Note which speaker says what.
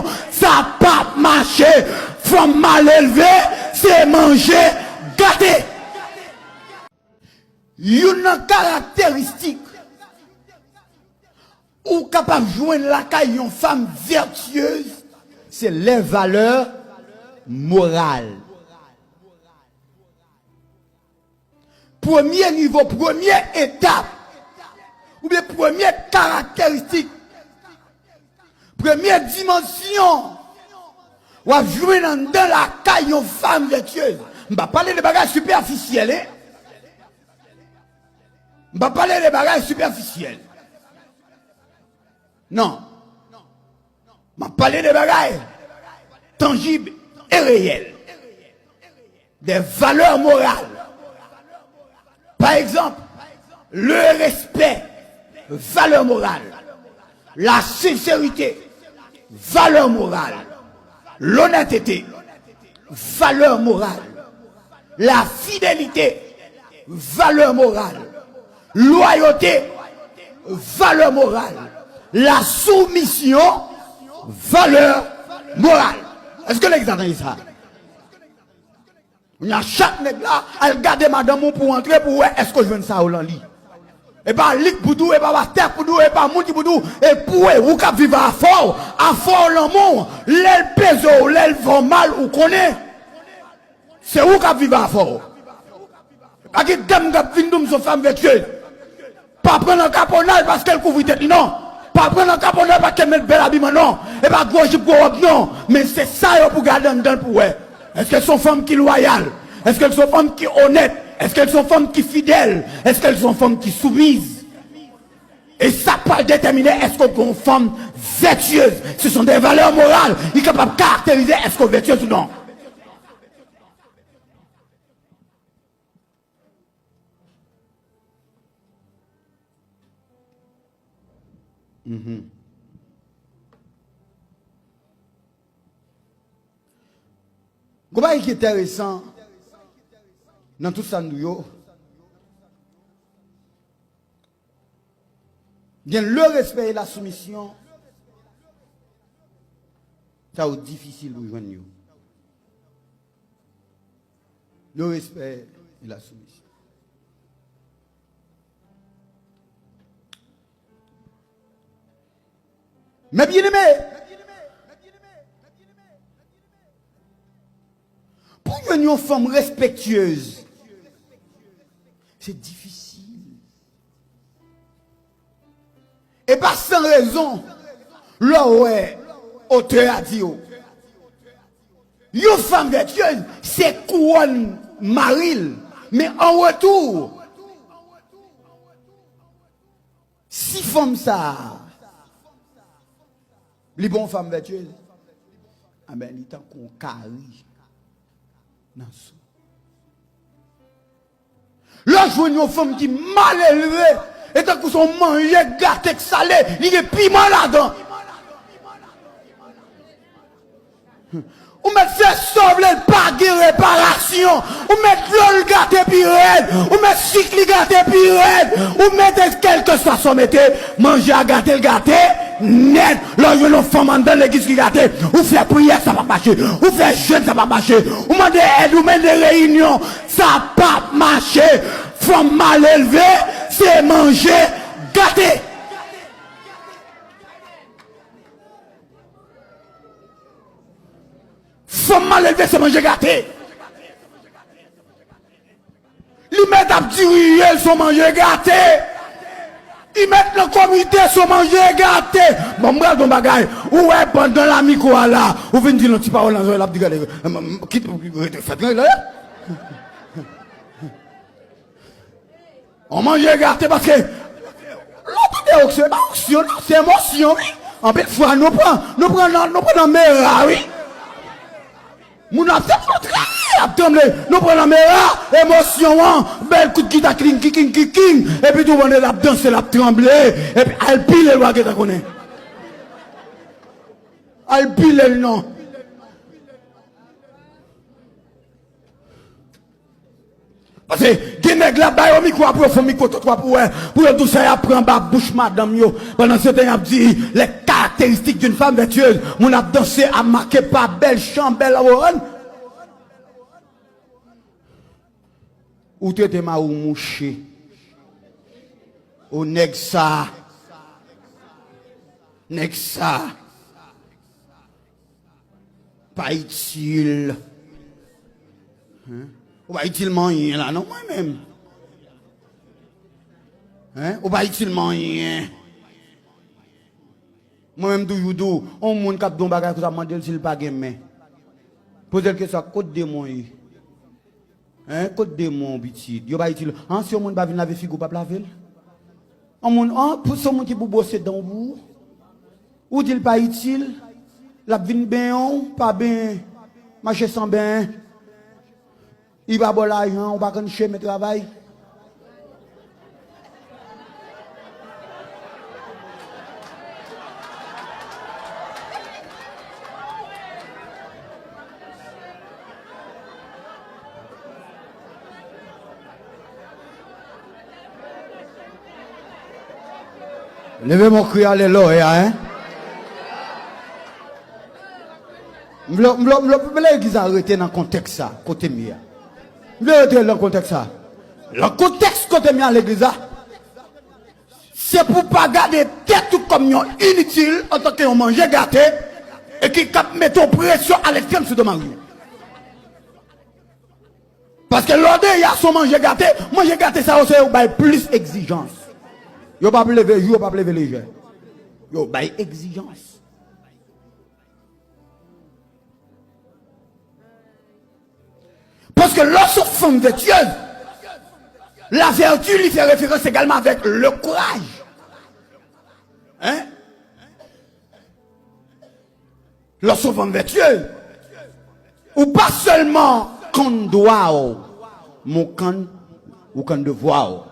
Speaker 1: réunion, ça pas marché. Femme mal élevée, c'est manger gâté. Une caractéristique ou capable de joindre la caille une femme vertueuse, c'est les valeurs morales. Premier niveau, première étape, ou bien première caractéristique, première dimension, ou à jouer dans la caille une femme vertueuse. Je ne vais pas parler de bagages superficiels. Je ne vais pas parler de bagages superficiels. Non. Je vais parler de bagages tangibles et réels. Des valeurs morales. Par exemple, le respect, valeur morale. La sincérité, valeur morale. L'honnêteté, valeur morale. La fidélité, valeur morale. Loyauté, valeur morale. La soumission, valeur morale. Est-ce que l'exemple est ça? Il y a chaque nègre là, elle garde madame pour entrer pour voir est-ce que je viens ça au lit. Et pas lit pour tout, et pas terre pour tout, et pas mouti pour tout, et pour vous qui vivez à fort l'amour, l'aile pèse, l'aile va mal ou connaît. C'est vous qui vivez à fort. Pas que dame qui vient de femme vertueuse. Pas prendre un caponnage parce qu'elle couvre tête, non. Pas prendre un caponnage parce qu'elle met bel habillement, non. Et pas gros jip non. Mais c'est ça pour garder dedans pour elle. Est-ce qu'elles sont femmes qui loyales? Est-ce qu'elles sont femmes qui honnêtes? Est-ce qu'elles sont femmes qui fidèles? Est-ce qu'elles sont femmes qui soumises? Et ça peut déterminer est-ce qu'on est une femme vertueuse. Ce sont des valeurs morales. Il est capable de caractériser est-ce qu'on est vertueuse ou non. Comment est intéressant dans tout ça, nous, bien le respect et la soumission, ça est difficile pour joindre. Le respect et la soumission. Mais bien aimé, pour une femme respectueuse, c'est difficile. Et pas sans raison, là où auteur a dit, une femme vertueuse, c'est couronne maril, mais en retour, si femme ça, les bonnes femmes vertueuses, ah ben, il est qu'on carry. Là, je vois une femme qui est mal élevée, et tant que son manger gâté salé, il y a piment là-dedans. Ou mettre ses sauver, pas de réparation. Ou mettre l'ol gâté pirate. Ou mettre cycle gâté pirate. Ou mettre quelque soit son métier, manger à gâté le gâté. Net, là, je veux femme dans l'église qui gâté. Ou faire prière, ça va marcher. Ou faire jeûne, ça va marcher. Ou demander aide, ou mettre des réunions, ça va pas marcher. Femme mal élevée, c'est manger gâté. Femme mal élevée, c'est manger gâté. Ils mettent à petit ils sont manger gâté. Ils mettent le comité sur manger gâté. Bon, moi, ton bagage. Ouais, pendant la micro là, vous venez dire un petit parole dans la petite galerie. Quitte, faites là. On mange gâté parce que l'autre c'est émotion. En fait, fois, nous prenons mes oui. Nous avons nous prenons la meilleure émotion, bel coup de guitare, king, et puis tout le monde la danse, la tremblé, et puis elle pile le roi que tu connais. Elle pile le nom. Parce que, des nègres là-bas, au micro, pour faire micro, pour tout ça, apprendre ma bouche, madame, yo. Pendant ce temps, il a dit, les cartes caractéristiques d'une femme vertueuse. On a dansé à marquer par belle chant, belle aurore. Ou tu étais ma ou mouché. Ou nèg ça. Nèg ça. Pas utile. Ou pas utilement rien là, non, moi-même. Ou pas utilement rien. Moi-même, toujours, on moun kap don bagay ko sa mandel s'il pas gen main. Pose le question, côte démon yi. Côte démon petit. Yo pas utile. Si on moun pas vinn laver figo pas laver. On moun pour son moun qui pou bosser dans vous. Ou dit pas utile. La vinn ben pas ben marcher sans ben. Il va bon l'argent, on va quand chez mes travail. Levez mon cri, alléluia, hein? L'église a arrêté dans le contexte ça, côté mia. Dans le contexte ça. Le contexte côté mia l'église, c'est pour pas garder tête tout comme inutile en tant qu'on mange gâté et qui met une pression à l'extrême sur le mari. Parce que l'ordre il y a son manger gâté ça aussi il plus exigence. Yo pas lever jour, pas lever les jeux. Yo bay exigence. Parce que lorsqu'on femme vertueuse, la vertu lui fait référence également avec le courage. Hein? Lorsqu'on femme vertueuse, ou pas seulement qu'on doit, mon can ou qu'on devoir.